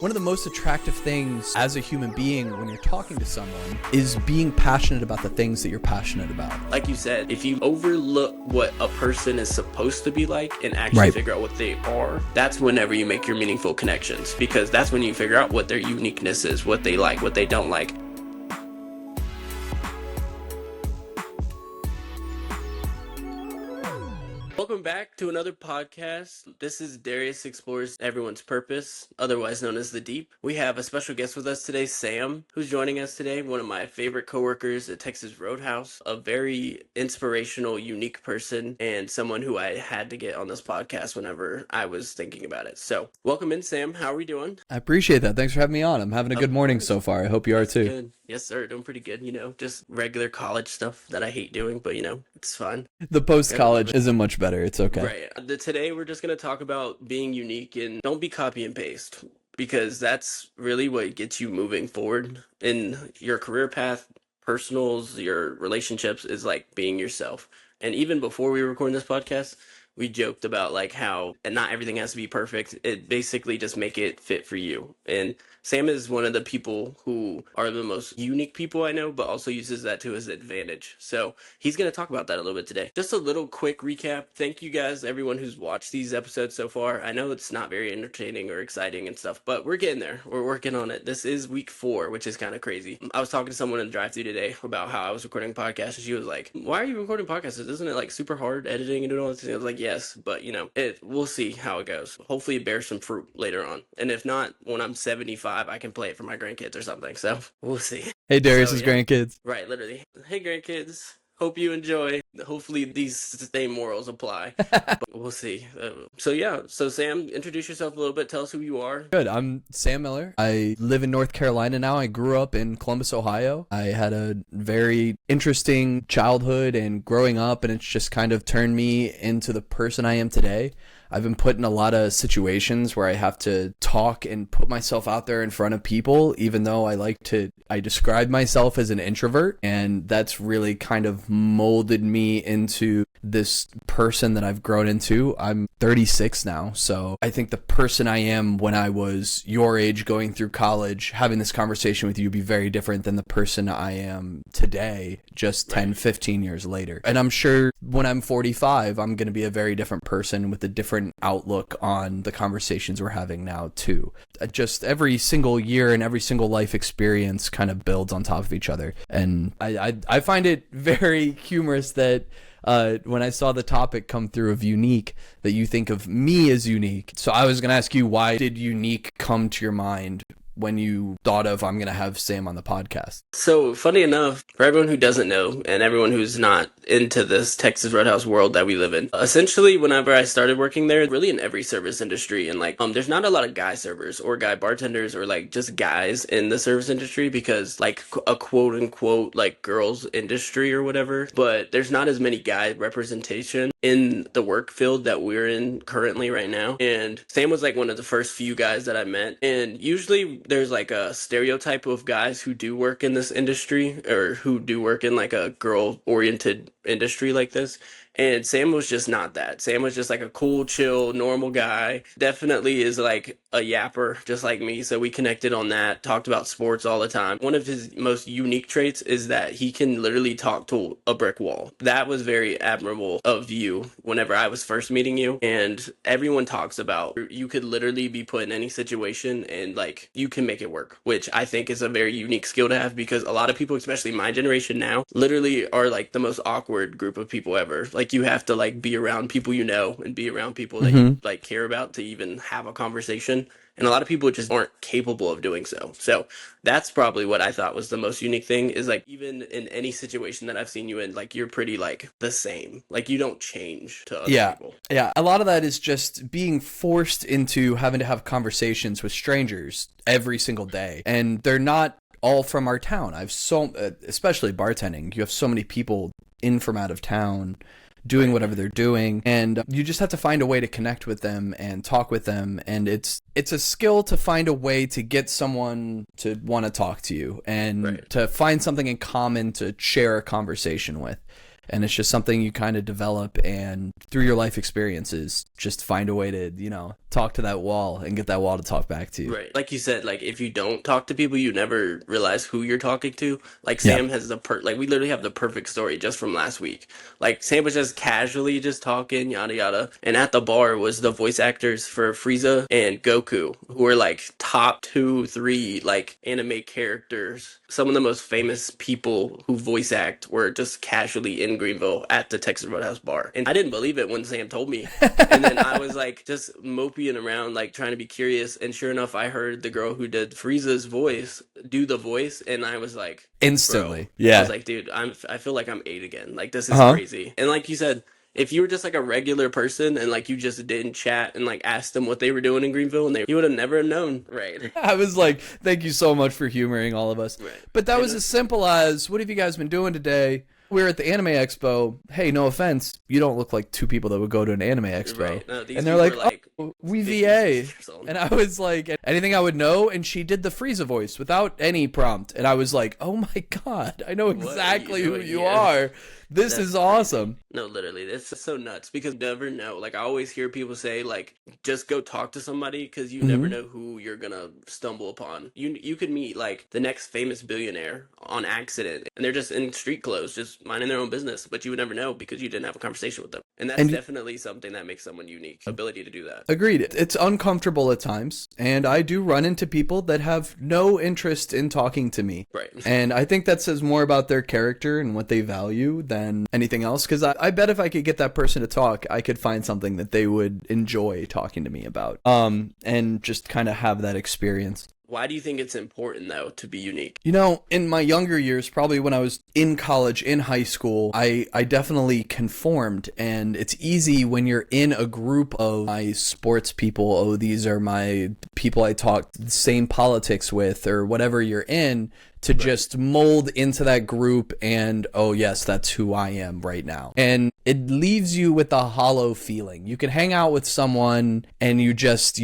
One of the most attractive things as a human being when you're talking to someone is being passionate about the things that you're passionate about. Like you said, if you overlook what a person is supposed to be like and actually figure out what they are, that's whenever you make your meaningful connections, because that's when you figure out what their uniqueness is, what they like, what they don't like. Welcome back to another podcast. This is Darius Explores Everyone's Purpose, otherwise known as The Deep. We have a special guest with us today, Sam, who's joining us today, one of my favorite coworkers at Texas Roadhouse, a very inspirational, unique person, and someone who I had to get on this podcast whenever I was thinking about it. So, welcome in, Sam. How are we doing? I appreciate that. Thanks for having me on. I'm having a good morning so far. I hope you are too. Good. Yes, sir. Doing pretty good. Just regular college stuff that I hate doing, but it's fun. The post-college isn't much better. It's okay. Right. Today we're just going to talk about being unique, and don't be copy and paste, because that's really what gets you moving forward in your career path, personals, your relationships, is like being yourself. And even before we were recording this podcast, we joked about like how and not everything has to be perfect. It basically just make it fit for you. And Sam is one of the people who are the most unique people I know, but also uses that to his advantage. So he's going to talk about that a little bit today. Just a little quick recap. Thank you guys, everyone who's watched these episodes so far. I know it's not very entertaining or exciting and stuff, but we're getting there. We're working on it. This is week 4, which is kind of crazy. I was talking to someone in the drive-thru today about how I was recording podcasts, and she was like, "Why are you recording podcasts? Isn't it like super hard editing and doing all this?" I was like, "Yes, but we'll see how it goes. Hopefully it bears some fruit later on. And if not, when I'm 75, I can play it for my grandkids or something. So we'll see." Hey, Darius's grandkids. Right, literally. Hey, grandkids. Hope you enjoy. Hopefully these same morals apply. But we'll see. So Sam, introduce yourself a little bit. Tell us who you are. Good. I'm Sam Miller. I live in North Carolina now. I grew up in Columbus, Ohio. I had a very interesting childhood and growing up, and it's just kind of turned me into the person I am today. I've been put in a lot of situations where I have to talk and put myself out there in front of people, even though I describe myself as an introvert, and that's really kind of molded me into this person that I've grown into. I'm 36 now, so I think the person I am when I was your age going through college, having this conversation with you would be very different than the person I am today, just 10, 15 years later. And I'm sure when I'm 45, I'm going to be a very different person with a different outlook on the conversations we're having now too. Just every single year and every single life experience kind of builds on top of each other. And I find it very humorous that when I saw the topic come through of unique, that you think of me as unique. So I was going to ask you, why did unique come to your mind when you thought of, I'm going to have Sam on the podcast? So funny enough, for everyone who doesn't know and everyone who's not into this Texas Roadhouse world that we live in, essentially whenever I started working there, really in every service industry, and there's not a lot of guy servers or guy bartenders or like just guys in the service industry, because like a quote unquote like girls industry or whatever, but there's not as many guy representation in the work field that we're in currently right now. And Sam was like one of the first few guys that I met, and usually there's like a stereotype of guys who do work in this industry or who do work in like a girl oriented industry like this. And Sam was just not that. Sam was just like a cool, chill, normal guy. Definitely is like a yapper, just like me. So we connected on that, talked about sports all the time. One of his most unique traits is that he can literally talk to a brick wall. That was very admirable of you whenever I was first meeting you. And everyone talks about you could literally be put in any situation and like you can make it work, which I think is a very unique skill to have, because a lot of people, especially my generation now, literally are like the most awkward group of people ever. Like you have to like be around people you know and be around people that you like care about to even have a conversation. And a lot of people just aren't capable of doing so. So that's probably what I thought was the most unique thing, is like even in any situation that I've seen you in, like you're pretty like the same. Like you don't change to other people. Yeah. A lot of that is just being forced into having to have conversations with strangers every single day. And they're not all from our town. Especially bartending, you have so many people in from out of town doing whatever they're doing, and you just have to find a way to connect with them and talk with them. And it's a skill to find a way to get someone to want to talk to you and to find something in common to share a conversation with. And it's just something you kind of develop, and through your life experiences, just find a way to, talk to that wall and get that wall to talk back to you. Right. Like you said, like if you don't talk to people, you never realize who you're talking to. Like Yeah. Sam has like we literally have the perfect story just from last week. Like Sam was just casually just talking, yada yada. And at the bar was the voice actors for Frieza and Goku, who are like top 2, 3 like anime characters. Some of the most famous people who voice act were just casually in Greenville at the Texas Roadhouse bar. And I didn't believe it when Sam told me. And then I was like just moping around, like trying to be curious. And sure enough, I heard the girl who did Frieza's voice do the voice. And I was like, Instantly. bro. Yeah. I was like, dude, I feel like I'm 8 again. Like, this is crazy. And like you said, if you were just like a regular person and like you just didn't chat and like asked them what they were doing in Greenville, and you would have never known. Right. I was like, thank you so much for humoring all of us. Right. But that was as simple as, what have you guys been doing today? We were at the Anime Expo. Hey, no offense, you don't look like two people that would go to an Anime Expo. Right. No, and they're like, oh, we VA. And I was like, anything I would know? And she did the Frieza voice without any prompt. And I was like, oh my God, I know exactly who you are. This is awesome. No, literally, it's so nuts because you never know. Like, I always hear people say, like, just go talk to somebody because you never know who you're gonna stumble upon. You could meet like the next famous billionaire on accident, and they're just in street clothes, just minding their own business, but you would never know because you didn't have a conversation with them. And that's definitely something that makes someone unique, ability to do that. Agreed. It's uncomfortable at times, and I do run into people that have no interest in talking to me. Right. And I think that says more about their character and what they value than anything else, because I bet if I could get that person to talk, I could find something that they would enjoy talking to me about, and just kind of have that experience. Why do you think it's important, though, to be unique? In my younger years, probably when I was in college, in high school, I definitely conformed. And it's easy when you're in a group of my sports people, oh, these are my people I talk the same politics with, or whatever you're in, to just mold into that group and, oh yes, that's who I am right now. And it leaves you with a hollow feeling. You can hang out with someone and you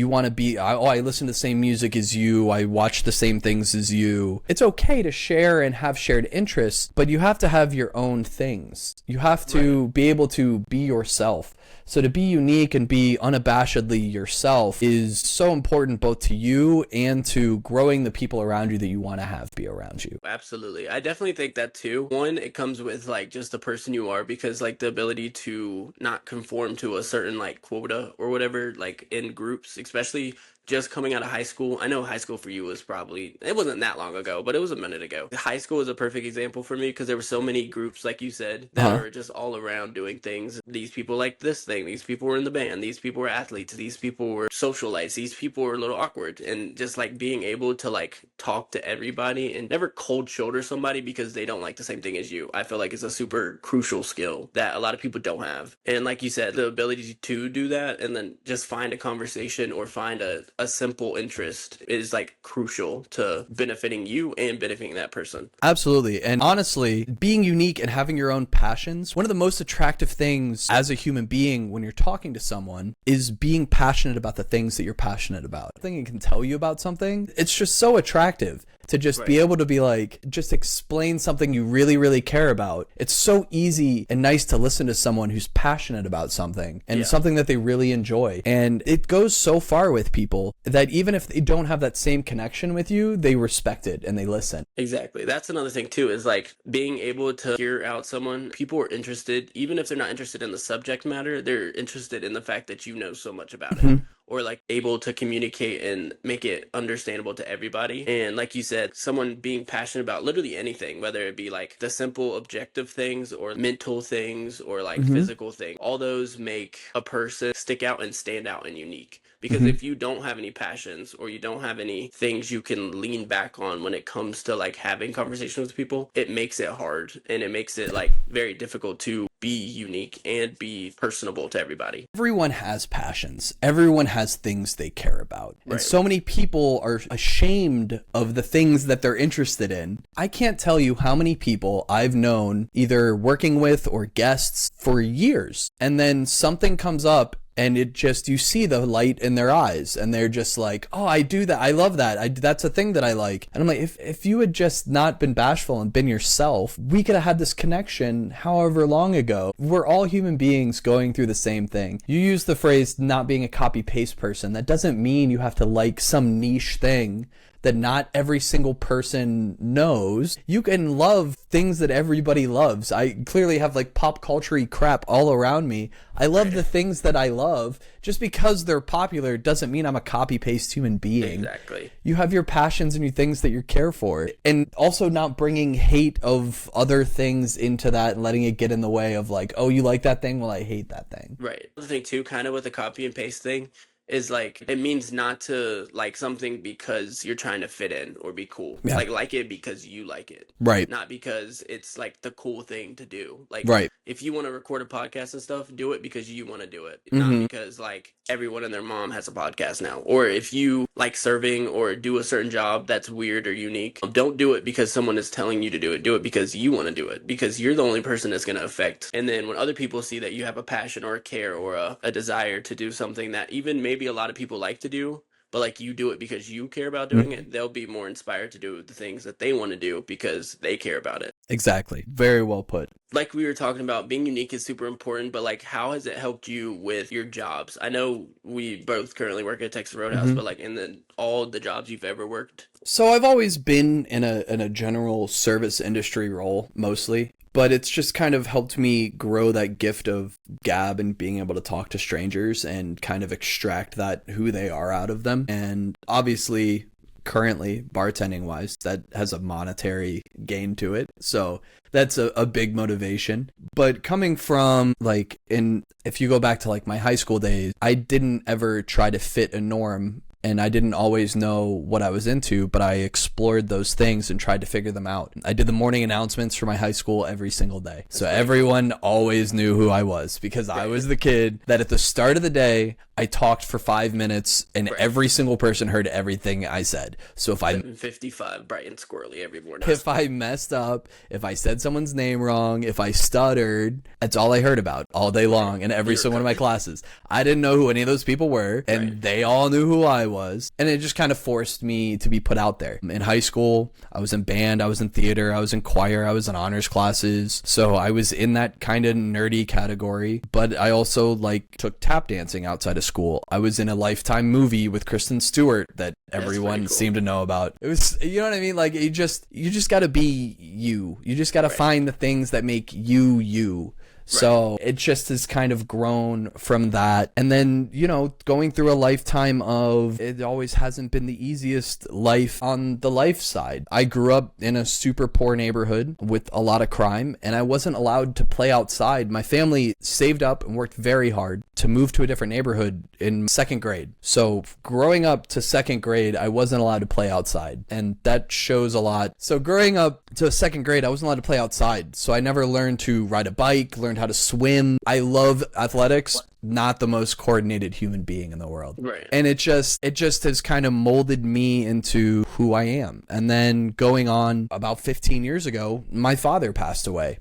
want to be, I listen to the same music as you, I watch the same things as you. It's okay to share and have shared interests, but you have to have your own things. You have to be able to be yourself. So to be unique and be unabashedly yourself is so important both to you and to growing the people around you that you want to have be around you. Absolutely. I definitely think that too. One, it comes with like just the person you are, because like the ability to not conform to a certain like quota or whatever, like in groups, especially just coming out of high school. I know high school for you was probably, it wasn't that long ago, but it was a minute ago. High school is a perfect example for me because there were so many groups, like you said, that were just all around doing things. These people like this thing. These people were in the band. These people were athletes. These people were socialites. These people were a little awkward. And just like being able to like talk to everybody and never cold shoulder somebody because they don't like the same thing as you, I feel like is a super crucial skill that a lot of people don't have. And like you said, the ability to do that and then just find a conversation or find a simple interest is like crucial to benefiting you and benefiting that person. Absolutely. And honestly, being unique and having your own passions, one of the most attractive things as a human being when you're talking to someone is being passionate about the things that you're passionate about. I think it can tell you about something. It's just so attractive to just be able to be like, just explain something you really, really care about. It's so easy and nice to listen to someone who's passionate about something and something that they really enjoy. And it goes so far with people that even if they don't have that same connection with you, they respect it and they listen. Exactly. That's another thing too, is like being able to hear out someone. People are interested, even if they're not interested in the subject matter, they're interested in the fact that you know so much about it. Or like able to communicate and make it understandable to everybody. And like you said, someone being passionate about literally anything, whether it be like the simple objective things or mental things or like physical things, all those make a person stick out and stand out and unique. Because if you don't have any passions or you don't have any things you can lean back on when it comes to like having conversations with people, it makes it hard and it makes it like very difficult to be unique and be personable to everybody. Everyone has passions. Everyone has things they care about. And so many people are ashamed of the things that they're interested in. I can't tell you how many people I've known either working with or guests for years. And then something comes up and it just, you see the light in their eyes, and they're just like, oh, I do that, I love that, that's a thing that I like. And I'm like, if you had just not been bashful and been yourself, we could have had this connection however long ago. We're all human beings going through the same thing. You use the phrase not being a copy paste person. That doesn't mean you have to like some niche thing that not every single person knows. You can love things that everybody loves. I clearly have like pop culture-y crap all around me. I love the things that I love. Just because they're popular doesn't mean I'm a copy-paste human being. Exactly. You have your passions and your things that you care for. And also not bringing hate of other things into that and letting it get in the way of like, oh, you like that thing? Well, I hate that thing. Right. The thing too, kind of with the copy and paste thing, is like it means not to like something because you're trying to fit in or be cool. Yeah. Like it because you like it. Right. Not because it's like the cool thing to do. Like Right. if you want to record a podcast and stuff, do it because you want to do it. Mm-hmm. Not because like everyone and their mom has a podcast now. Or if you like serving or do a certain job that's weird or unique, don't do it because someone is telling you to do it. Do it because you want to do it. Because you're the only person that's going to affect. And then when other people see that you have a passion or a care or a desire to do something that even maybe a lot of people like to do, but like you do it because you care about doing it, they'll be more inspired to do the things that they want to do because they care about it. Exactly. Very well put. Like we were talking about, being unique is super important, but like how has it helped you with your jobs? I know we both currently work at Texas Roadhouse, but like in all the jobs you've ever worked. So I've always been in a general service industry role mostly, but it's just kind of helped me grow that gift of gab and being able to talk to strangers and kind of extract that who they are out of them. And obviously, currently, bartending wise, that has a monetary gain to it. So that's a big motivation. But coming from like if you go back to like my high school days, I didn't ever try to fit a norm. And I didn't always know what I was into, but I explored those things and tried to figure them out. I did the morning announcements for my high school every single day. So everyone always knew who I was because I was the kid that at the start of the day, I talked for 5 minutes and every single person heard everything I said. So if 7:55, bright and squirrely every morning. If I messed up, if I said someone's name wrong, if I stuttered, that's all I heard about all day long in every single one of my classes. I didn't know who any of those people were, and they all knew who I was. And it just kind of forced me to be put out there. In high school, I was in band, I was in theater, I was in choir, I was in honors classes. So I was in that kind of nerdy category, but I also like took tap dancing outside of school. I was in a Lifetime movie with Kristen Stewart that everyone seemed to know about. It was, you know what I mean? Like you just got to be you. You just got to find the things that make you you. So it just has kind of grown from that. And then, you know, going through a lifetime of, it always hasn't been the easiest life on the life side. I grew up in a super poor neighborhood with a lot of crime, and I wasn't allowed to play outside. My family saved up and worked very hard to move to a different neighborhood in second grade. So growing up to second grade, I wasn't allowed to play outside, and that shows a lot. So growing up to second grade, I wasn't allowed to play outside. So I never learned to ride a bike, learned how to swim. I love athletics. Not the most coordinated human being in the world. Right. And it just has kind of molded me into who I am. And then going on about 15 years ago, my father passed away.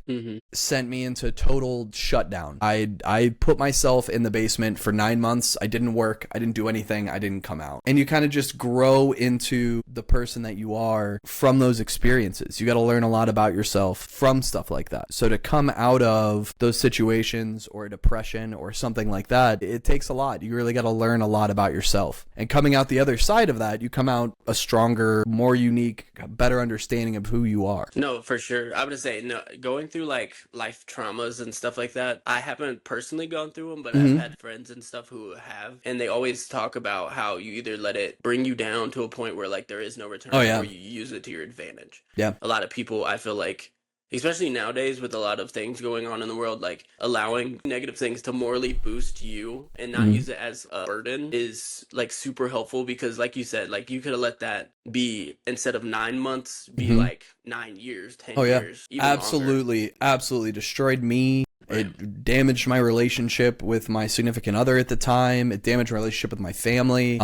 Sent me into total shutdown. I put myself in the basement for 9 months. I didn't work. I didn't do anything. I didn't come out. And you kind of just grow into the person that you are from those experiences. You got to learn a lot about yourself from stuff like that. So to come out of those situations or depression or something like that, it takes a lot. You really got to learn a lot about yourself. And coming out the other side of that, you come out a stronger, more unique, better understanding of who you are. No, for sure. I would say, no, going through like life traumas and stuff like that, I haven't personally gone through them, but I've had friends and stuff who have, and they always talk about how you either let it bring you down to a point where like there is no return, or you use it to your advantage. Yeah. A lot of people, I feel like, especially nowadays with a lot of things going on in the world, like allowing negative things to morally boost you and not use it as a burden is like super helpful, because like you said, like you could have let that be, instead of 9 months, be like 9 years, 10 years, even absolutely longer. Absolutely destroyed me. It damaged my relationship with my significant other at the time. It damaged my relationship with my family.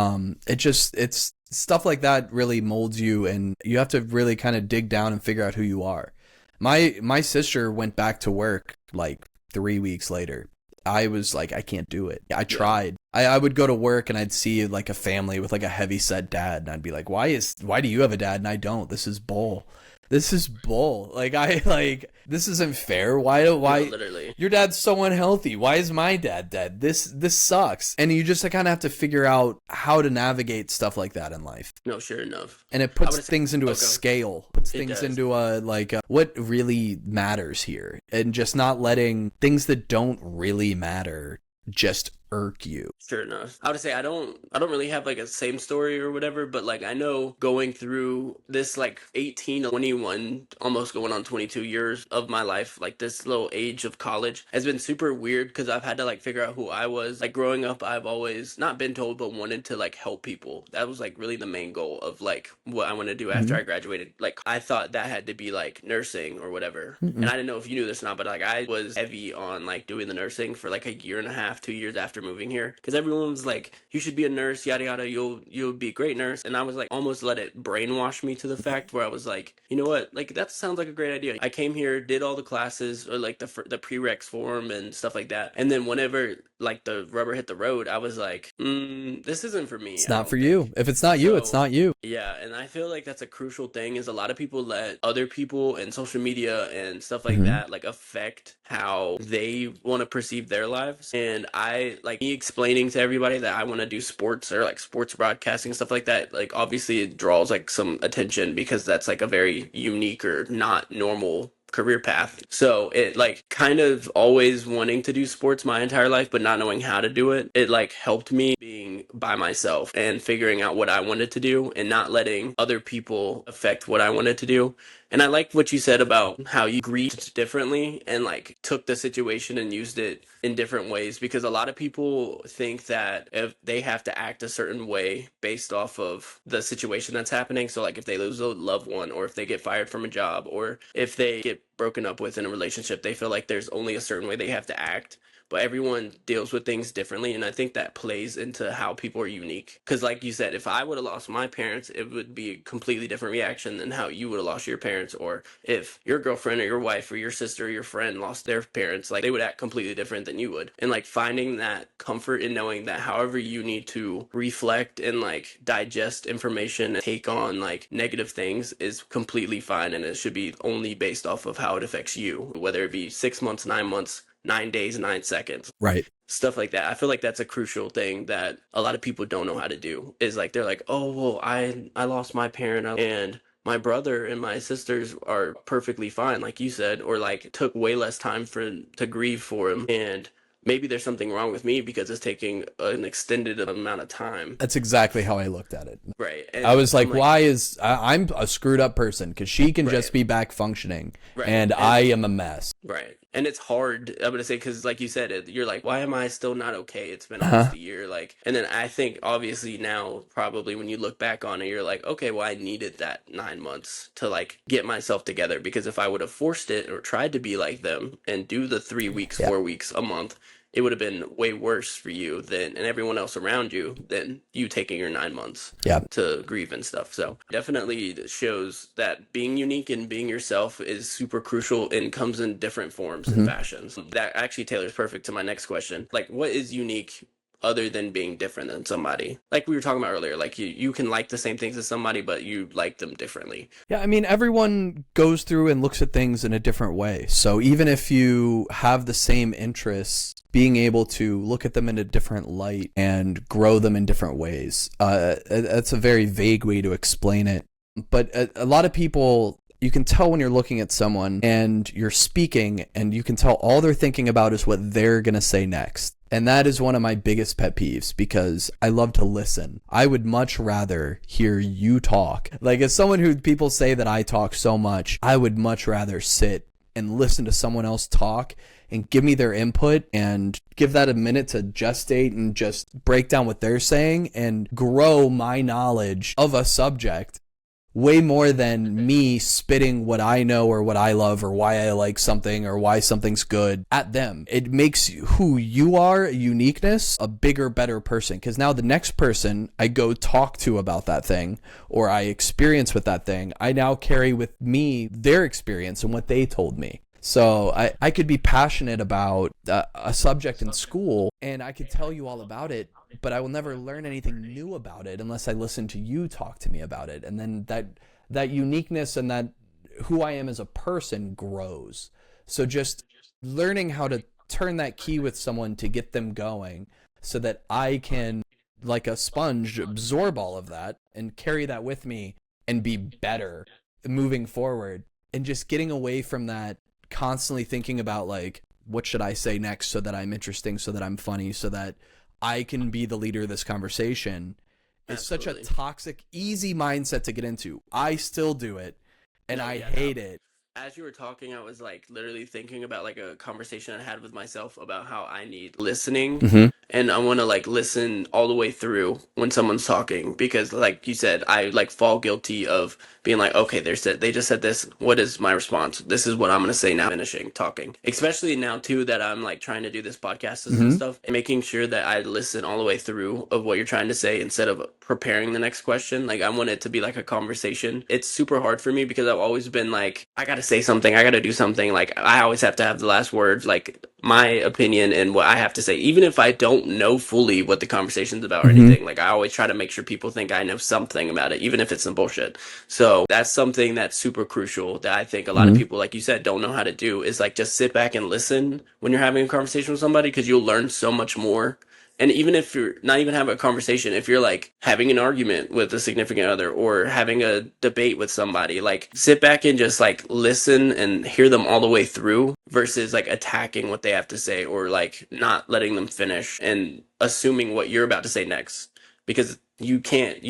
It's stuff like that really molds you, and you have to really kind of dig down and figure out who you are. My sister went back to work like 3 weeks later. I was like, I can't do it. I tried. I would go to work and I'd see like a family with like a heavy set dad, and I'd be like, why do you have a dad and I don't? This is bull. This is bull. This isn't fair. Why literally. Your dad's so unhealthy. Why is my dad dead? This sucks. And you just kind of have to figure out how to navigate stuff like that in life. No, sure enough. And it puts things into a scale, puts things into a what really matters here, and just not letting things that don't really matter just irk you. Sure enough. I would say I don't really have like a same story or whatever, but like I know going through this like 18, 21, almost going on 22 years of my life, like this little age of college has been super weird because I've had to like figure out who I was. Like growing up, I've always not been told, but wanted to like help people. That was like really the main goal of like what I want to do after I graduated. Like I thought that had to be like nursing or whatever. And I didn't know if you knew this or not, but like I was heavy on like doing the nursing for like a year and a half, 2 years after moving here, because everyone was like, you should be a nurse, yada yada, you'll be a great nurse. And I was like, almost let it brainwash me to the fact where I was like, you know what, like that sounds like a great idea. I came here, did all the classes or like the prereqs for them and stuff like that, and then whenever like the rubber hit the road, I was like, this isn't for me. It's not for you. If it's not you, it's not you. Yeah, and I feel like that's a crucial thing, is a lot of people let other people and social media and stuff like that like affect how they want to perceive their lives. And I like me explaining to everybody that I want to do sports or like sports broadcasting, stuff like that. Like obviously it draws like some attention because that's like a very unique or not normal career path. So it like kind of always wanting to do sports my entire life but not knowing how to do it, it like helped me being by myself and figuring out what I wanted to do and not letting other people affect what I wanted to do. And I like what you said about how you grieved differently and like took the situation and used it in different ways, because a lot of people think that if they have to act a certain way based off of the situation that's happening. So like if they lose a loved one, or if they get fired from a job, or if they get broken up with in a relationship, they feel like there's only a certain way they have to act. But everyone deals with things differently, and I think that plays into how people are unique. Because like you said, if I would have lost my parents, it would be a completely different reaction than how you would have lost your parents. Or if your girlfriend or your wife or your sister or your friend lost their parents, like they would act completely different than you would. And like finding that comfort in knowing that however you need to reflect and like digest information and take on like negative things is completely fine, and it should be only based off of how it affects you, whether it be 6 months, 9 months, 9 days, 9 seconds. Right. Stuff like that. I feel like that's a crucial thing that a lot of people don't know how to do, is like they're like, oh, well, I lost my parent and my brother and my sisters are perfectly fine, like you said, or like it took way less time to grieve for him. And maybe there's something wrong with me because it's taking an extended amount of time. That's exactly how I looked at it. Right. And I was like, why is I'm a screwed up person because she can just be back functioning and I am a mess. Right. And it's hard, I'm going to say, because like you said, you're like, why am I still not okay? It's been almost a year. Like, and then I think obviously now, probably when you look back on it, you're like, okay, well, I needed that 9 months to like get myself together, because if I would have forced it or tried to be like them and do the 3 weeks, 4 weeks, a month, it would have been way worse for you and everyone else around you than you taking your 9 months to grieve and stuff. So definitely shows that being unique and being yourself is super crucial and comes in different forms and fashions. That actually tailors perfect to my next question. Like, what is unique other than being different than somebody? Like we were talking about earlier, like you can like the same things as somebody, but you like them differently. Yeah, I mean, everyone goes through and looks at things in a different way. So even if you have the same interests, being able to look at them in a different light and grow them in different ways, that's a very vague way to explain it. But a lot of people, you can tell when you're looking at someone and you're speaking, and you can tell all they're thinking about is what they're going to say next. And that is one of my biggest pet peeves, because I love to listen. I would much rather hear you talk. Like, as someone who people say that I talk so much, I would much rather sit and listen to someone else talk and give me their input and give that a minute to gestate and just break down what they're saying and grow my knowledge of a subject way more than me spitting what I know or what I love or why I like something or why something's good at them. It makes who you are, uniqueness, a bigger, better person. Because now the next person I go talk to about that thing or I experience with that thing, I now carry with me their experience and what they told me. So I could be passionate about a subject in school and I could tell you all about it, but I will never learn anything new about it unless I listen to you talk to me about it. And then that uniqueness and that who I am as a person grows. So just learning how to turn that key with someone to get them going so that I can, like a sponge, absorb all of that and carry that with me and be better moving forward, and just getting away from that constantly thinking about like what should I say next so that I'm interesting, so that I'm funny, so that I can be the leader of this conversation is such a Absolutely. toxic, easy mindset to get into. I still do it and No, I yeah, no. hate it. As you were talking, I was like literally thinking about like a conversation I had with myself about how I need listening, Mm-hmm. and I want to like listen all the way through when someone's talking, because like you said, I like fall guilty of being like, okay, they just said this. What is my response? This is what I'm gonna say now. Finishing talking, especially now too that I'm like trying to do this podcast and Mm-hmm. stuff, and making sure that I listen all the way through of what you're trying to say instead of preparing the next question. Like I want it to be like a conversation. It's super hard for me because I've always been like, I gotta say something, I gotta do something. Like I always have to have the last word, like my opinion and what I have to say, even if I don't know fully what the conversation's about or Mm-hmm. anything. Like I always try to make sure people think I know something about it, even if it's some bullshit. So that's something that's super crucial that I think a lot of Mm-hmm. people, like you said, don't know how to do, is like just sit back and listen when you're having a conversation with somebody, because you'll learn so much more. And even if you're not even having a conversation, if you're like having an argument with a significant other or having a debate with somebody, like sit back and just like listen and hear them all the way through versus like attacking what they have to say or like not letting them finish and assuming what you're about to say next. Because you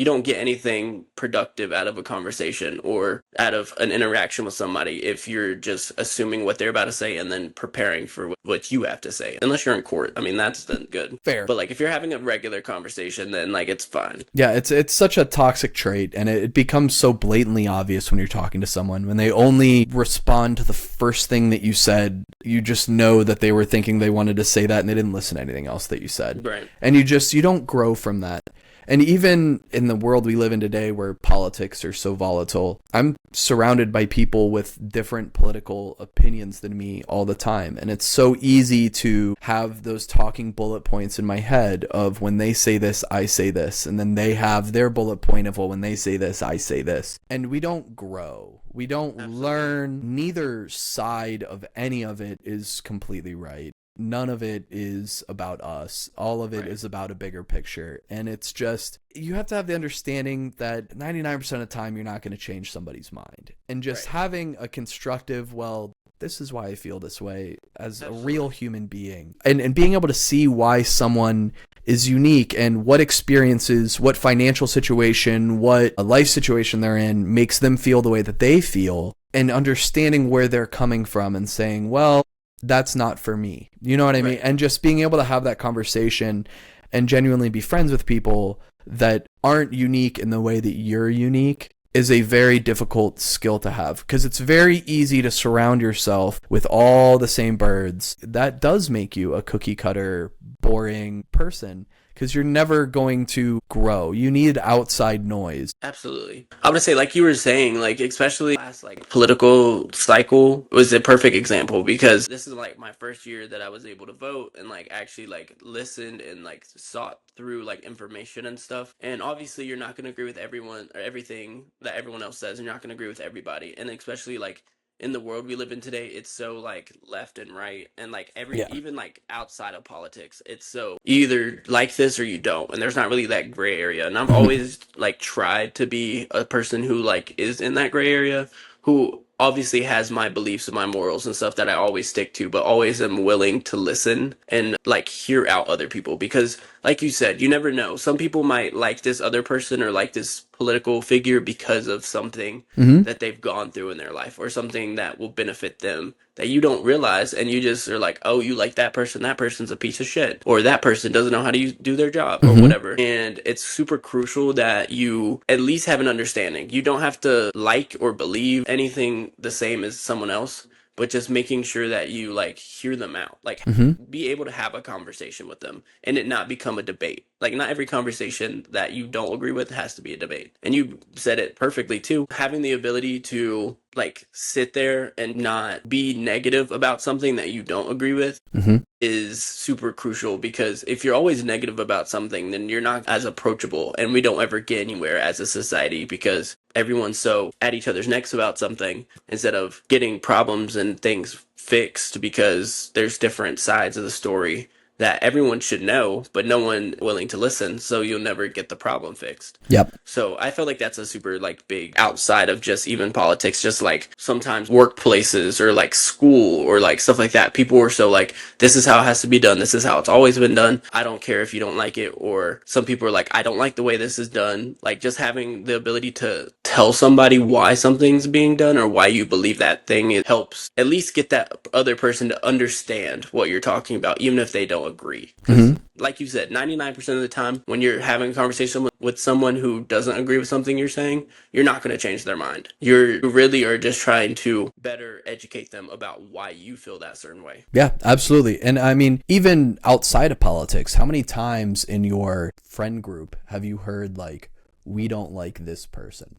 don't get anything productive out of a conversation or out of an interaction with somebody if you're just assuming what they're about to say and then preparing for what you have to say, unless you're in court. I mean, that's then good. Fair. But like if you're having a regular conversation, then like it's fine. Yeah, it's such a toxic trait, and it becomes so blatantly obvious when you're talking to someone. When they only respond to the first thing that you said, you just know that they were thinking they wanted to say that and they didn't listen to anything else that you said. Right. And you don't grow from that. And even in the world we live in today where politics are so volatile, I'm surrounded by people with different political opinions than me all the time. And it's so easy to have those talking bullet points in my head of when they say this, I say this. And then they have their bullet point of, well, when they say this, I say this. And we don't grow. We don't Absolutely. learn. Neither side of any of it is completely right. None of it is about us. All of it Right. is about a bigger picture. And it's just, you have to have the understanding that 99% of the time you're not going to change somebody's mind. And just Right. having a constructive, well, this is why I feel this way as Absolutely. a real human being. And being able to see why someone is unique and what experiences, what financial situation, what a life situation they're in makes them feel the way that they feel, and understanding where they're coming from and saying, well, that's not for me. You know what I mean? Right. And just being able to have that conversation and genuinely be friends with people that aren't unique in the way that you're unique is a very difficult skill to have, because it's very easy to surround yourself with all the same birds. That does make you a cookie cutter, boring person, because you're never going to grow. You need outside noise. Absolutely. I would say, like you were saying, like especially last like political cycle was a perfect example, because this is like my first year that I was able to vote and like actually like listened and like sought through like information and stuff. And obviously you're not going to agree with everyone or everything that everyone else says, and you're not going to agree with everybody. And especially like in the world we live in today, it's so like left and right, and like Yeah. even like outside of politics, it's so you either like this or you don't, and there's not really that gray area. And I've always like tried to be a person who like is in that gray area, who obviously has my beliefs and my morals and stuff that I always stick to, but always am willing to listen and like hear out other people, because like you said, you never know. Some people might like this other person or like this political figure because of something Mm-hmm. that they've gone through in their life or something that will benefit them that you don't realize, and you just are like, oh, you like that person's a piece of shit, or that person doesn't know how to do their job or Mm-hmm. whatever. And it's super crucial that you at least have an understanding. You don't have to like or believe anything the same as someone else, but just making sure that you like hear them out, like Mm-hmm. be able to have a conversation with them and it not become a debate. Like not every conversation that you don't agree with has to be a debate. And you said it perfectly too. Having the ability to like sit there and not be negative about something that you don't agree with Mm-hmm. is super crucial, because if you're always negative about something, then you're not as approachable, and we don't ever get anywhere as a society because everyone's so at each other's necks about something instead of getting problems and things fixed, because there's different sides of the story that everyone should know, but no one willing to listen, so you'll never get the problem fixed. Yep. So I feel like that's a super like big outside of just even politics, just like sometimes workplaces or like school or like stuff like that. People are so like, this is how it has to be done. This is how it's always been done. I don't care if you don't like it. Or some people are like, I don't like the way this is done. Like just having the ability to tell somebody why something's being done or why you believe that thing, it helps at least get that other person to understand what you're talking about, even if they don't agree. Because Mm-hmm. like you said, 99% of the time when you're having a conversation with someone who doesn't agree with something you're saying, you're not going to change their mind. You really are just trying to better educate them about why you feel that certain way. Yeah, absolutely. And I mean, even outside of politics, how many times in your friend group have you heard like, we don't like this person?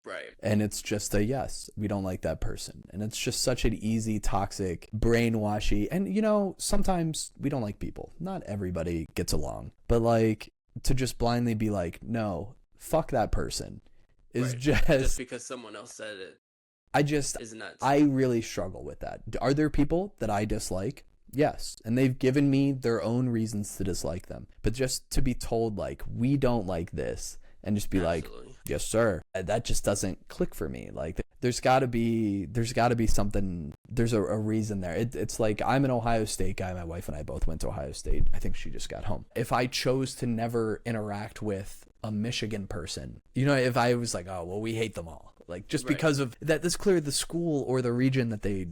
Right. And it's just a yes, we don't like that person. And it's just such an easy, toxic, brainwashy. And, you know, sometimes we don't like people. Not everybody gets along. But, like, to just blindly be like, no, fuck that person is Right. just. Just because someone else said it is nuts. I really struggle with that. Are there people that I dislike? Yes. And they've given me their own reasons to dislike them. But just to be told, like, we don't like this, and just be Absolutely. like, yes, sir. That just doesn't click for me. Like there's gotta be something, there's a reason there. It's like, I'm an Ohio State guy. My wife and I both went to Ohio State. I think she just got home. If I chose to never interact with a Michigan person, you know, if I was like, oh, well, we hate them all. Like just Right. because of that, that's clearly the school or the region that they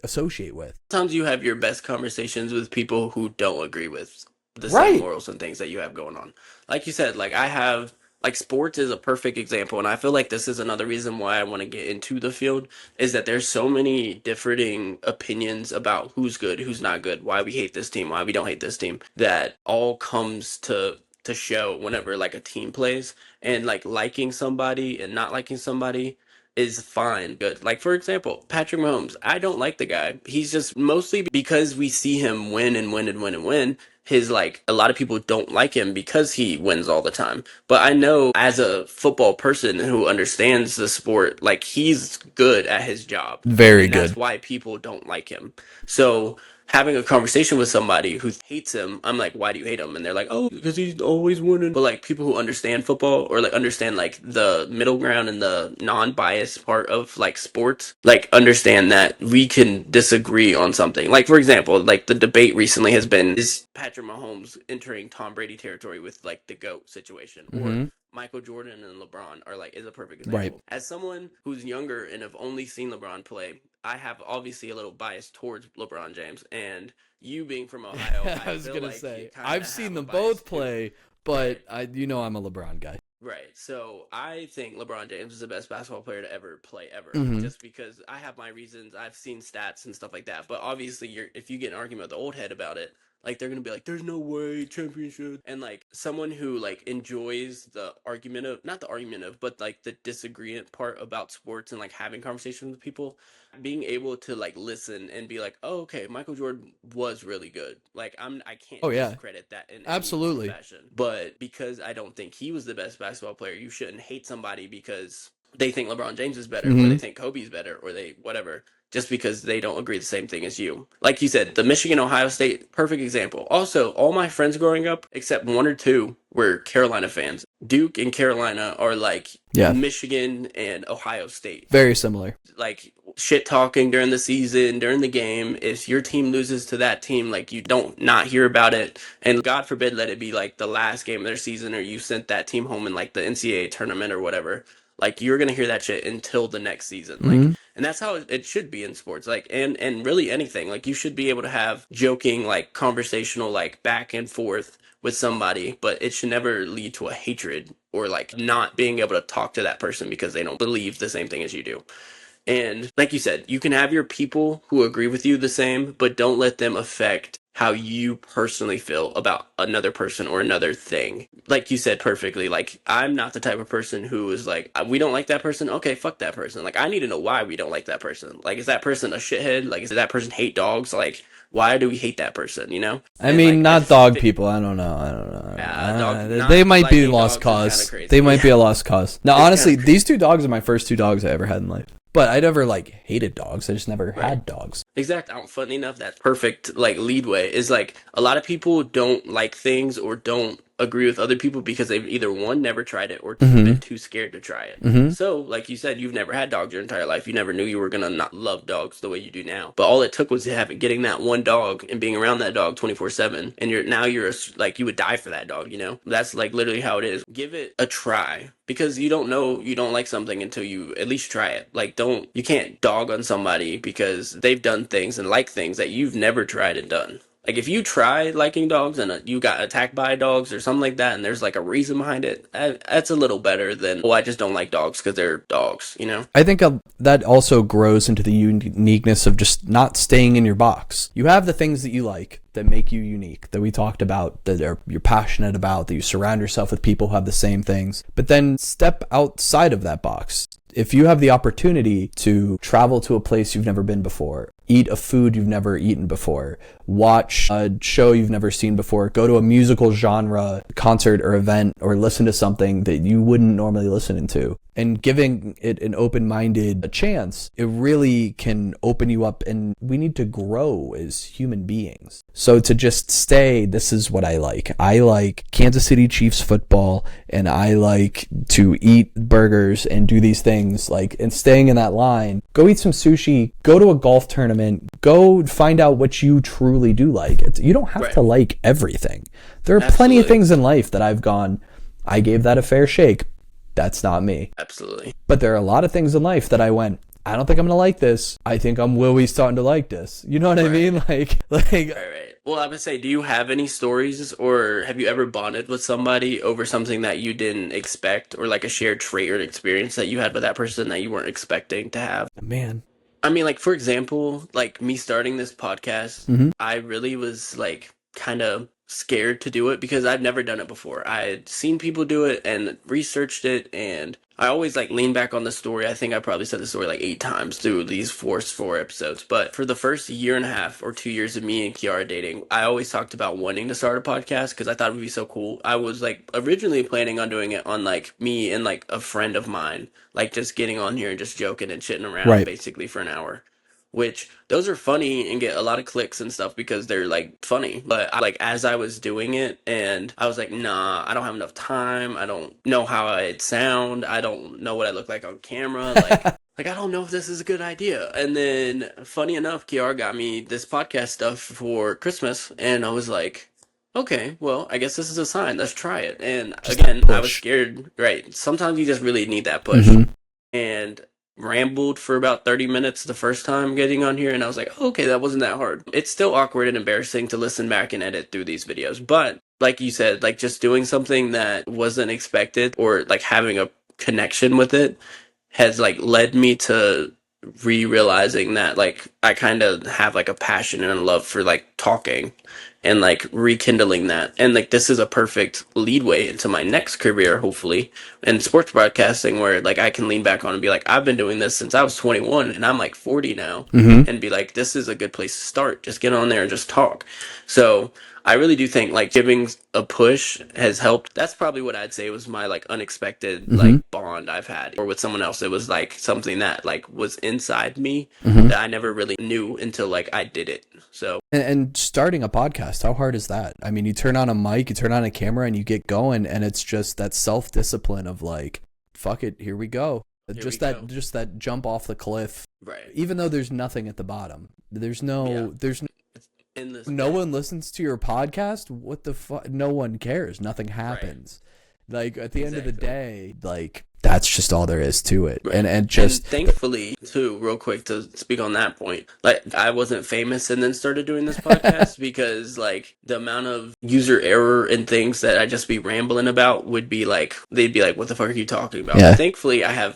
associate with. Sometimes you have your best conversations with people who don't agree with the same Right. morals and things that you have going on. Like you said, like I have, like sports is a perfect example, and I feel like this is another reason why I want to get into the field, is that there's so many differing opinions about who's good, who's not good, why we hate this team, why we don't hate this team, that all comes to show whenever like a team plays, and like liking somebody and not liking somebody is fine, good. Like for example, Patrick Mahomes. I don't like the guy. He's just mostly because we see him win and win and win and win. His like a lot of people don't like him because he wins all the time. But I know as a football person who understands the sport, like he's good at his job. Very And that's good. why people don't like him. So having a conversation with somebody who hates him, I'm like, why do you hate him? And they're like, oh, because he's always winning. But like people who understand football or like understand like the middle ground and the non-biased part of like sports, like understand that we can disagree on something. Like for example, like the debate recently has been, is Patrick Mahomes entering Tom Brady territory with like the GOAT situation, or Mm-hmm. Michael Jordan and LeBron are like, is a perfect Right. example. As someone who's younger and have only seen LeBron play, I have obviously a little bias towards LeBron James, and you being from Ohio, I I was feel gonna like you say, kind I've of seen have a them bias both too. play, but Right. I'm a LeBron guy. Right. So I think LeBron James is the best basketball player to ever play ever. Mm-hmm. Just because I have my reasons. I've seen stats and stuff like that. But obviously if you get an argument with the old head about it, like they're gonna be like, there's no way championship. And like someone who like enjoys the argument of, not the argument of, but like the disagreement part about sports and like having conversations with people, being able to like listen and be like, oh, okay, Michael Jordan was really good. Like I Oh can't yeah, discredit that in any form or absolutely. fashion. But because I don't think he was the best basketball player, you shouldn't hate somebody because they think LeBron James is better, or Mm-hmm. they think Kobe's better, or they whatever, just because they don't agree the same thing as you. Like you said, the Michigan Ohio State, perfect example. Also, all my friends growing up, except one or two, were Carolina fans. Duke and Carolina are like Yeah, Michigan and Ohio State. very similar. Like shit talking during the season, during the game. If your team loses to that team, like you don't not hear about it. And God forbid let it be like the last game of their season, or you sent that team home in like the NCAA tournament or whatever. Like you're gonna hear that shit until the next season. Like, Mm-hmm. and that's how it should be in sports. Like, and really anything. Like you should be able to have joking, like conversational, like back and forth with somebody, but it should never lead to a hatred or like not being able to talk to that person because they don't believe the same thing as you do. And like you said, you can have your people who agree with you the same, but don't let them affect how you personally feel about another person or another thing. Like you said perfectly, like I'm not the type of person who is like, we don't like that person. Okay, fuck that person. Like I need to know why we don't like that person. Like is that person a shithead? Like is that person hate dogs? Like why do we hate that person, you know? I And mean, like not dog people. I don't know. dog They not might be liking lost dogs is kind of cause. crazy. They might be Yeah, a lost cause. Now, it's kind honestly, of crazy. these two dogs are my first two dogs I ever had in life. But I never like hated dogs. I just never Right. had dogs. Exactly. Funny enough, that perfect like leadway is like a lot of people don't like things or don't agree with other people because they've either one never tried it or two Mm-hmm. been too scared to try it. Mm-hmm. So, like you said, you've never had dogs your entire life. You never knew you were gonna not love dogs the way you do now. But all it took was getting that one dog and being around that dog 24/7, and you're like you would die for that dog. You know, that's like literally how it is. Give it a try because you don't know you don't like something until you at least try it. Like you can't dog on somebody because they've done things and like things that you've never tried and done. Like if you try liking dogs and you got attacked by dogs or something like that, and there's like a reason behind it, that's a little better than I just don't like dogs because they're dogs, you know? I think that also grows into the uniqueness of just not staying in your box. You have the things that you like that make you unique, that we talked about, that you're passionate about, that you surround yourself with people who have the same things. But then step outside of that box. If you have the opportunity to travel to a place you've never been before, eat a food you've never eaten before, watch a show you've never seen before, go to a musical genre concert or event, or listen to something that you wouldn't normally listen to, and giving it an open-minded chance, it really can open you up. And we need to grow as human beings. So to just stay, this is what I like. I like Kansas City Chiefs football, and I like to eat burgers and do these things, like, and staying in that line. Go eat some sushi, go to a golf tournament, go find out what you truly do like. You don't have to like everything. There are plenty of things in life that I've gone, I gave that a fair shake. That's not me. Absolutely. But there are a lot of things in life that I went, I don't think I'm gonna like this. I think I'm really starting to like this. You know what I mean? Like. Right. Well, I would say, do you have any stories, or have you ever bonded with somebody over something that you didn't expect, or like a shared trait or an experience that you had with that person that you weren't expecting to have? Man. I mean, like, for example, like me starting this podcast, Mm-hmm. I really was like kind of scared to do it because I'd never done it before. I had seen people do it and researched it, and I always like lean back on the story. I think I probably said the story like 8 times through these four episodes. But for the first year and a half or 2 years of me and Kiara dating, I always talked about wanting to start a podcast because I thought it would be so cool. I was like originally planning on doing it on like me and like a friend of mine, like just getting on here and just joking and shitting around Right. basically for an hour. Which those are funny and get a lot of clicks and stuff because they're like funny. But like as I was doing it, and I was like, nah, I don't have enough time. I don't know how I'd sound. I don't know what I look like on camera. Like I don't know if this is a good idea. And then funny enough, Kiara got me this podcast stuff for Christmas, and I was like, okay, well, I guess this is a sign. Let's try it. And Just again, that I was push. scared. Right. Sometimes you just really need that push. Mm-hmm. And rambled for about 30 minutes the first time getting on here, and I was like, okay, that wasn't that hard. It's still awkward and embarrassing to listen back and edit through these videos, but like you said, like just doing something that wasn't expected or like having a connection with it has like led me to realizing that like I kind of have like a passion and a love for like talking and like rekindling that. And like this is a perfect leadway into my next career, hopefully, in sports broadcasting, where like I can lean back on and be like, I've been doing this since I was 21 and I'm like 40 now, Mm-hmm. and be like, this is a good place to start. Just get on there and just talk. So I really do think like giving a push has helped. That's probably what I'd say was my like unexpected like bond I've had, or with someone else. It was like something that like was inside me that I never really knew until like I did it. So And starting a podcast, how hard is that? I mean, you turn on a mic, you turn on a camera, and you get going, and it's just that self-discipline of like, fuck it, here we go. Just that jump off the cliff. Right. Even though there's nothing at the bottom. There's no no one listens to your podcast. What the fuck? No one cares. Nothing happens. Like at the end of the day, like that's just all there is to it. Right. And just thankfully too, real quick to speak on that point, like I wasn't famous and then started doing this podcast because like the amount of user error and things that I'd just be rambling about would be like, they'd be like, what the fuck are you talking about? Yeah. Thankfully I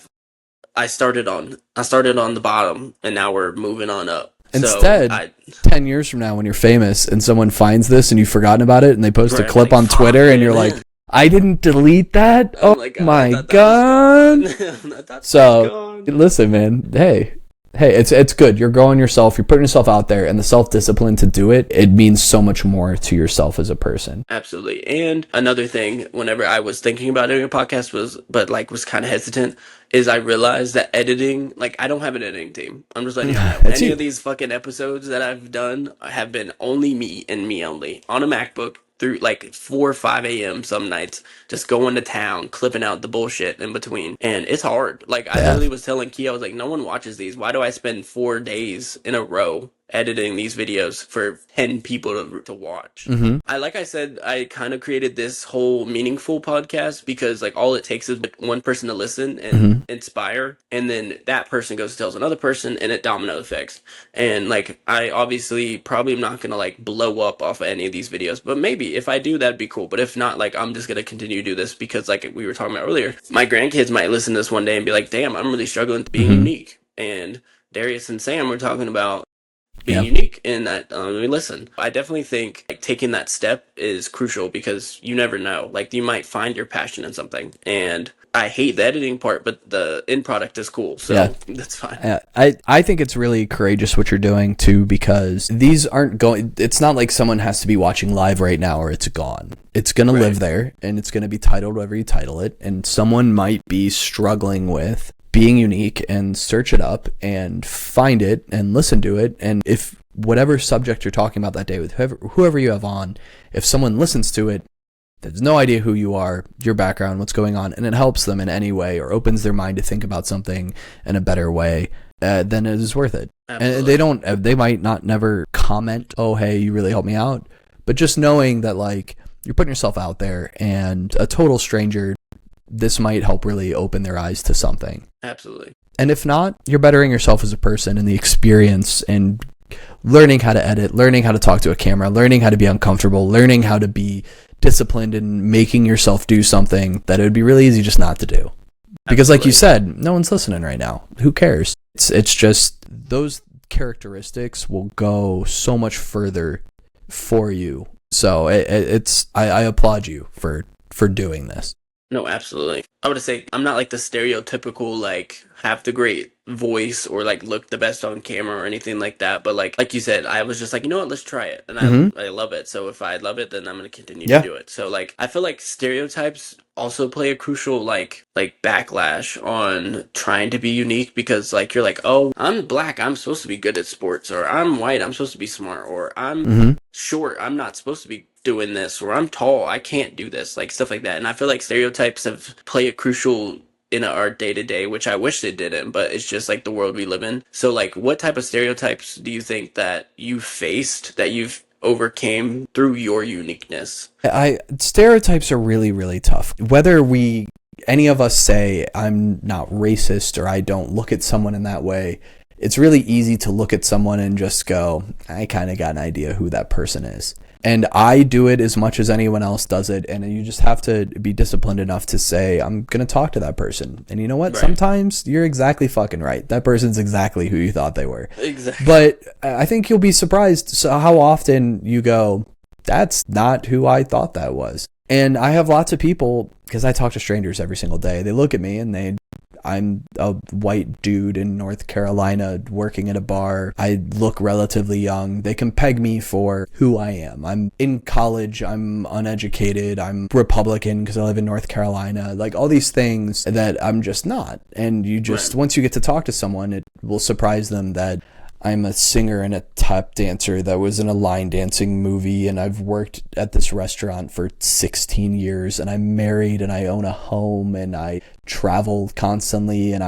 started on the bottom and now we're moving on up. So Instead, I 10 years from now when you're famous and someone finds this and you've forgotten about it and they post a right, I'm clip like, on fuck, Twitter and you're like, man. I didn't delete that? I'm Oh like, God, I my thought that was God. gone. I thought that was So, gone. listen, man, hey, it's good. You're growing yourself. You're putting yourself out there, and the self-discipline to do it, it means so much more to yourself as a person. Absolutely. And another thing, whenever I was thinking about doing a podcast was kind of hesitant, is I realized that editing, like I don't have an editing team. I'm just letting y'all know. It's Any you. of these fucking episodes that I've done have been only me and me only on a MacBook through like 4 or 5 a.m. some nights, just going to town, clipping out the bullshit in between. And it's hard. Like I Yeah. literally was telling Kia, I was like, no one watches these. Why do I spend 4 days in a row editing these videos for 10 people to watch? Mm-hmm. Like I said, I kind of created this whole meaningful podcast because like all it takes is like one person to listen and Mm-hmm. inspire, and then that person goes and tells another person, and it domino effects. And like I obviously probably am not gonna like blow up off of any of these videos, but maybe if I do, that'd be cool. But if not, like I'm just gonna continue to do this because like we were talking about earlier, my grandkids might listen to this one day and be like, "Damn, I'm really struggling being Mm-hmm. unique." And Darius and Sam were talking about being Yeah. unique in that listen. I definitely think like taking that step is crucial because you never know, like you might find your passion in something. And I hate the editing part, but the end product is cool, Yeah. so that's fine. I think it's really courageous what you're doing too, because these aren't going, it's not like someone has to be watching live right now or it's gone. It's going to live there and it's going to be titled whatever you title it. And someone might be struggling with being unique and search it up and find it and listen to it. And if whatever subject you're talking about that day with whoever you have on, if someone listens to it, there's no idea who you are, your background, what's going on, and it helps them in any way or opens their mind to think about something in a better way, then it is worth it. Absolutely. And they might not never comment, oh, hey, you really helped me out. But just knowing that, like, you're putting yourself out there and a total stranger, this might help really open their eyes to something. Absolutely. And if not, you're bettering yourself as a person and the experience and learning how to edit, learning how to talk to a camera, learning how to be uncomfortable, learning how to be disciplined in making yourself do something that it would be really easy just not to do. Because like you said, no one's listening right now. Who cares? It's just those characteristics will go so much further for you. So I applaud you for doing this. No, absolutely. I would say I'm not like the stereotypical like have the great voice or like look the best on camera or anything like that. But like you said, I was just like, you know what, let's try it, and I love it. So if I love it, then I'm gonna continue to Yeah. do it. So like I feel like stereotypes also play a crucial like backlash on trying to be unique because like you're like, oh, I'm black, I'm supposed to be good at sports, or I'm white, I'm supposed to be smart, or I'm short, I'm not supposed to be doing this, or I'm tall, I can't do this, like stuff like that. And I feel like stereotypes have play a crucial in our day to day, which I wish they didn't, but it's just like the world we live in. So like what type of stereotypes do you think that you faced that you've overcame through your uniqueness? Stereotypes are really, really tough. Whether any of us say I'm not racist or I don't look at someone in that way, it's really easy to look at someone and just go, I kind of got an idea who that person is. And I do it as much as anyone else does it. And you just have to be disciplined enough to say, I'm going to talk to that person. And you know what? Right. Sometimes you're exactly fucking right. That person's exactly who you thought they were. Exactly. But I think you'll be surprised how often you go, that's not who I thought that was. And I have lots of people, because I talk to strangers every single day. They look at me and I'm a white dude in North Carolina working at a bar. I look relatively young. They can peg me for who I am. I'm in college. I'm uneducated. I'm Republican because I live in North Carolina. Like all these things that I'm just not. And you just, once you get to talk to someone, it will surprise them that I'm a singer and a tap dancer that was in a line dancing movie, and I've worked at this restaurant for 16 years, and I'm married, and I own a home, and I travel constantly, and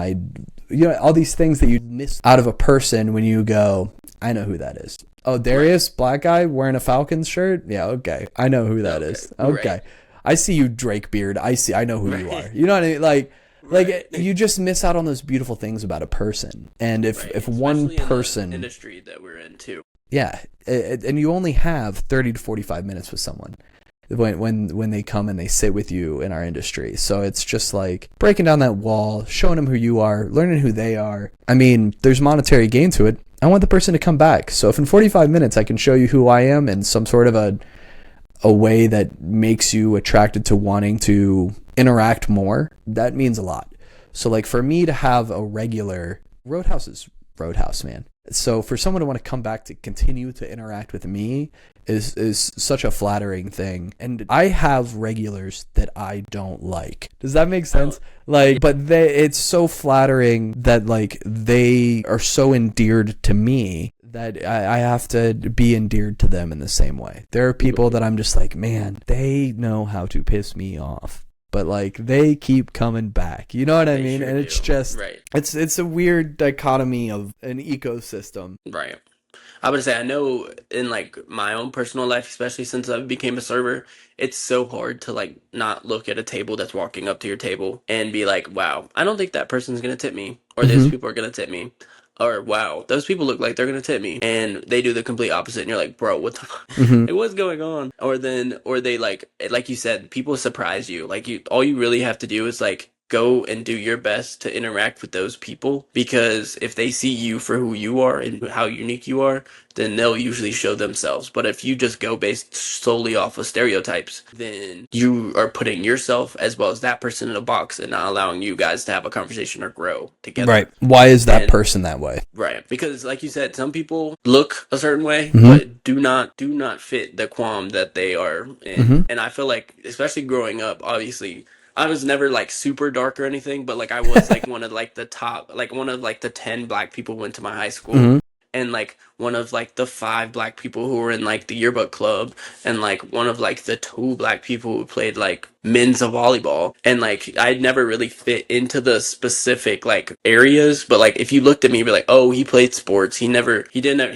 all these things that you miss out of a person when you go, I know who that is. Oh, Darius, black guy wearing a Falcons shirt? Yeah, okay. I know who that is. Okay. Right. I see you, Drake beard. I know who you are. You know what I mean? Like you just miss out on those beautiful things about a person. And if one person, in the industry that we're in too. Yeah, and you only have 30 to 45 minutes with someone when they come and they sit with you in our industry. So it's just like breaking down that wall, showing them who you are, learning who they are. I mean, there's monetary gain to it. I want the person to come back. So if in 45 minutes I can show you who I am in some sort of a way that makes you attracted to wanting to interact more, that means a lot. So like for me to have a regular Roadhouse is Roadhouse, man. So for someone to want to come back to continue to interact with me is such a flattering thing. And I have regulars that I don't like. Does that make sense? Like, but it's so flattering that like they are so endeared to me that I have to be endeared to them in the same way. There are people that I'm just like, man, they know how to piss me off, but like they keep coming back. You know what I mean? Sure and it's do. just, right. it's a weird dichotomy of an ecosystem. Right. I would say I know in like my own personal life, especially since I became a server, it's so hard to like not look at a table that's walking up to your table and be like, wow, I don't think that person's gonna tip me, or those people are gonna tip me. Or wow, those people look like they're gonna tip me, and they do the complete opposite, and you're like, bro, what the fuck? Mm-hmm. Like, what's going on? Or they like you said, people surprise you. Like all you really have to do is like go and do your best to interact with those people, because if they see you for who you are and how unique you are, then they'll usually show themselves. But if you just go based solely off of stereotypes, then you are putting yourself as well as that person in a box and not allowing you guys to have a conversation or grow together. Right. Why is that And person that way? right, because like you said, some people look a certain way, Mhm. but do not fit the qualm that they are in. Mhm. And I feel like, especially growing up, obviously, I was never like super dark or anything, but like I was like one of like the top, like one of like the 10 black people who went to my high school. Mhm. And like one of like the 5 black people who were in like the yearbook club, and like one of like the 2 black people who played like men's volleyball. And like I'd never really fit into the specific like areas, but like if you looked at me, you'd be like, oh, he played sports, he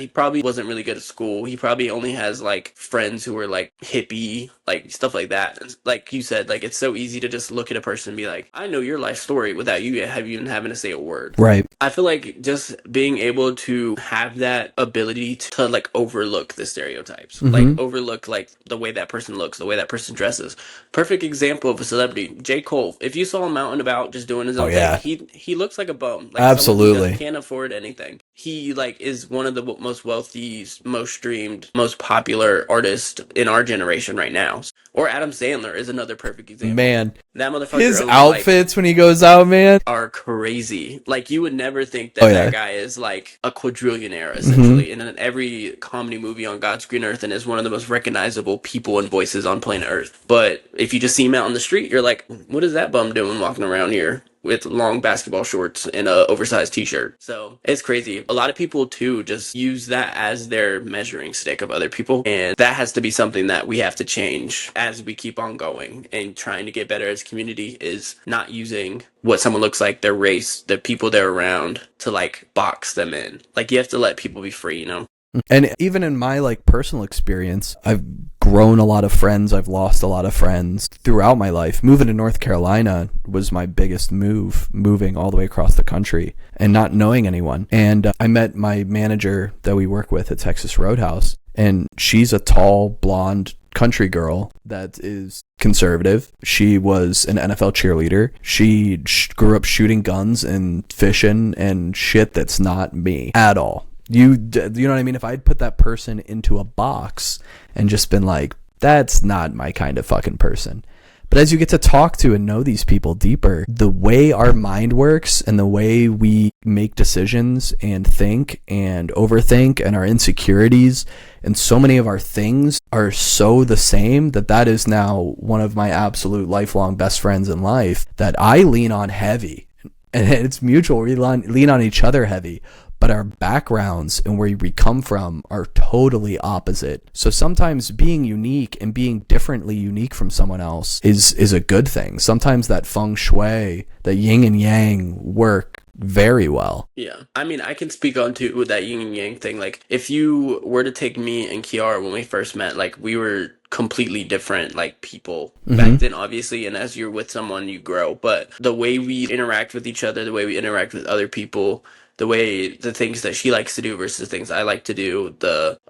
probably wasn't really good at school, he probably only has like friends who are like hippie, like stuff like that. And like you said, like it's so easy to just look at a person and be like, I know your life story without you even having to say a word. Right. I feel like just being able to have that ability to like overlook the stereotypes, like overlook like the way that person looks, the way that person dresses. Perfect example of a celebrity, J. Cole. If you saw him out and about just doing his own yeah. thing, he looks like a bum, like Absolutely. can't afford anything. He like is one of the most wealthy, most streamed, most popular artist in our generation right now. Or Adam Sandler is another perfect example. Man, that motherfucker his owns, outfits when he goes out, man, are crazy. Like you would never think that that guy is like a quadrillionaire essentially, and in every comedy movie on God's green earth, and is one of the most recognizable people and voices on planet Earth. But if you just see him out on the street, you're like, what is that bum doing walking around here with long basketball shorts and a oversized t-shirt? So it's crazy. A lot of people too just use that as their measuring stick of other people, and that has to be something that we have to change as we keep on going and trying to get better as a community, is not using what someone looks like, their race, the people they're around, to like box them in. Like you have to let people be free, you know? And even in my like personal experience, I've grown a lot of friends. I've lost a lot of friends throughout my life. Moving to North Carolina was my biggest move, moving all the way across the country and not knowing anyone. And I met my manager that we work with at Texas Roadhouse, and she's a tall, blonde country girl that is conservative. She was an NFL cheerleader. She grew up shooting guns and fishing and shit that's not me at all. You know what I mean? If I'd put that person into a box and just been like, that's not my kind of fucking person. But as you get to talk to and know these people deeper, the way our mind works and the way we make decisions and think and overthink and our insecurities and so many of our things are so the same that is now one of my absolute lifelong best friends in life that I lean on heavy. And it's mutual. We lean on each other heavy. But our backgrounds and where we come from are totally opposite. So sometimes being unique and being differently unique from someone else is a good thing. Sometimes that feng shui, that yin and yang work very well. Yeah. I mean, I can speak on to that yin and yang thing. Like if you were to take me and Kiara when we first met, like we were completely different like people back then, obviously, and as you're with someone you grow, but the way we interact with each other, the way we interact with other people, the things that she likes to do versus things I like to do,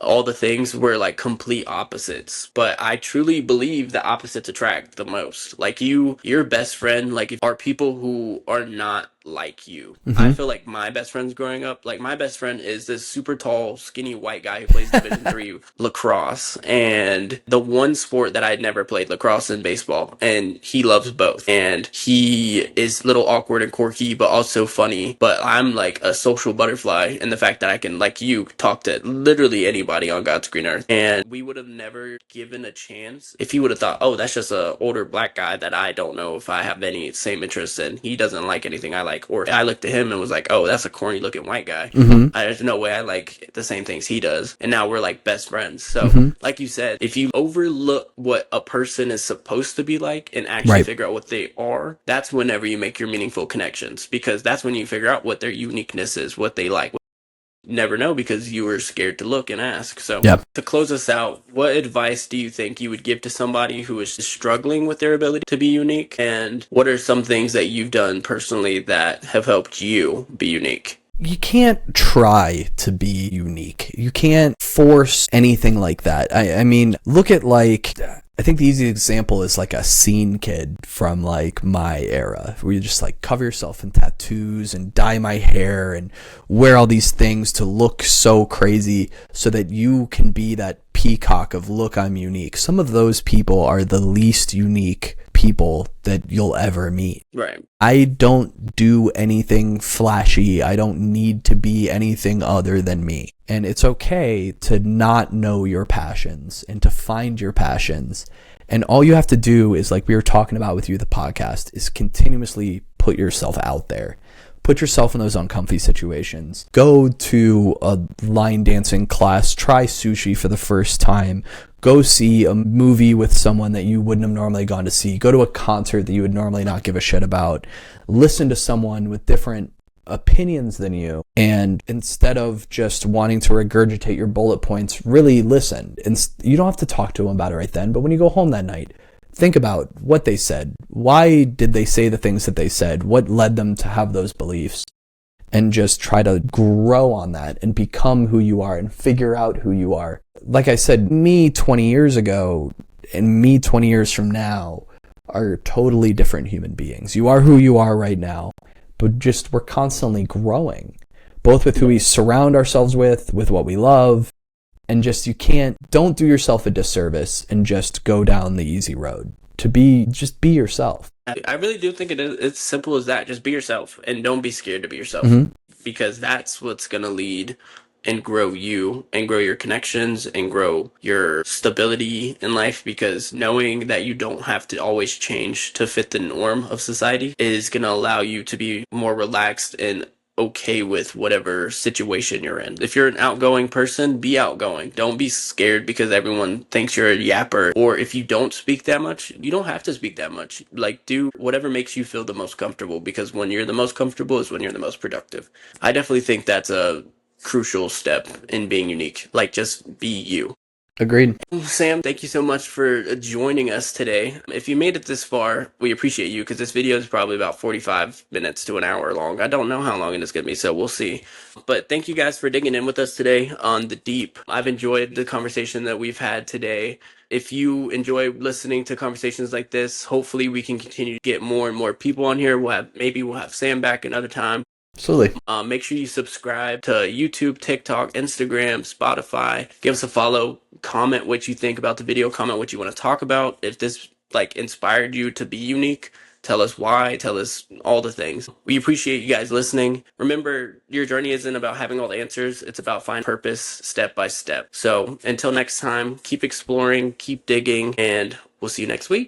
all the things were like complete opposites. But I truly believe the opposites attract the most. Like your best friend, like if are people who are not like you. I Mm-hmm. feel like my best friends growing up, like my best friend is this super tall, skinny white guy who plays Division 3 lacrosse, and the one sport that I'd never played, lacrosse and baseball, and he loves both. And he is a little awkward and quirky, but also funny. But I'm like a social butterfly, and the fact that I can, like you, talk to literally anybody on God's green earth. And we would have never given a chance if he would have thought, oh, that's just a older black guy that I don't know if I have any same interests in. He doesn't like anything I like. Or I looked at him and was like, oh, that's a corny looking white guy. Mm-hmm. There's no way I like the same things he does. And now we're like best friends. So, Mm-hmm. like you said, if you overlook what a person is supposed to be like and actually Right. figure out what they are, that's whenever you make your meaningful connections, because that's when you figure out what their uniqueness is, what they like. Never know because you were scared to look and ask. So, Yep. to close us out, what advice do you think you would give to somebody who is struggling with their ability to be unique? And what are some things that you've done personally that have helped you be unique? You can't try to be unique. You can't force anything like that. I mean, look at like, I think the easy example is like a scene kid from like my era, where you just like cover yourself in tattoos and dye my hair and wear all these things to look so crazy so that you can be that peacock of, look, I'm unique. Some of those people are the least unique people that you'll ever meet. Right. I don't do anything flashy. I don't need to be anything other than me. And it's okay to not know your passions and to find your passions. And all you have to do is, like we were talking about with you, the podcast, is continuously put yourself out there. Put yourself in those uncomfy situations. Go to a line dancing class. Try sushi for the first time. Go see a movie with someone that you wouldn't have normally gone to see. Go to a concert that you would normally not give a shit about. Listen to someone with different opinions than you. And instead of just wanting to regurgitate your bullet points, really listen. And you don't have to talk to them about it right then, but when you go home that night, think about what they said. Why did they say the things that they said? What led them to have those beliefs? And just try to grow on that and become who you are and figure out who you are. Like I said, me 20 years ago and me 20 years from now are totally different human beings. You are who you are right now, but just we're constantly growing, both with who we surround ourselves with what we love. And just, don't do yourself a disservice and just go down the easy road. Just be yourself. I really do think it's simple as that. Just be yourself and don't be scared to be yourself, Mm-hmm. because that's what's going to lead and grow you and grow your connections and grow your stability in life, because knowing that you don't have to always change to fit the norm of society is going to allow you to be more relaxed and okay with whatever situation you're in. If you're an outgoing person, be outgoing. Don't be scared because everyone thinks you're a yapper. Or if you don't speak that much, you don't have to speak that much. Like, do whatever makes you feel the most comfortable, because when you're the most comfortable is when you're the most productive. I definitely think that's a crucial step in being unique. Like, just be you. Agreed. Sam, thank you so much for joining us today. If you made it this far, we appreciate you, because this video is probably about 45 minutes to an hour long. I don't know how long it is going to be, so we'll see. But thank you guys for digging in with us today on The Deep. I've enjoyed the conversation that we've had today. If you enjoy listening to conversations like this, hopefully we can continue to get more and more people on here. Maybe we'll have Sam back another time. Absolutely. Make sure you subscribe to YouTube, TikTok, Instagram, Spotify. Give us a follow. Comment what you think about the video. Comment what you want to talk about. If this inspired you to be unique, tell us why. Tell us all the things. We appreciate you guys listening. Remember, your journey isn't about having all the answers. It's about finding purpose step by step. So until next time, keep exploring, keep digging, and we'll see you next week.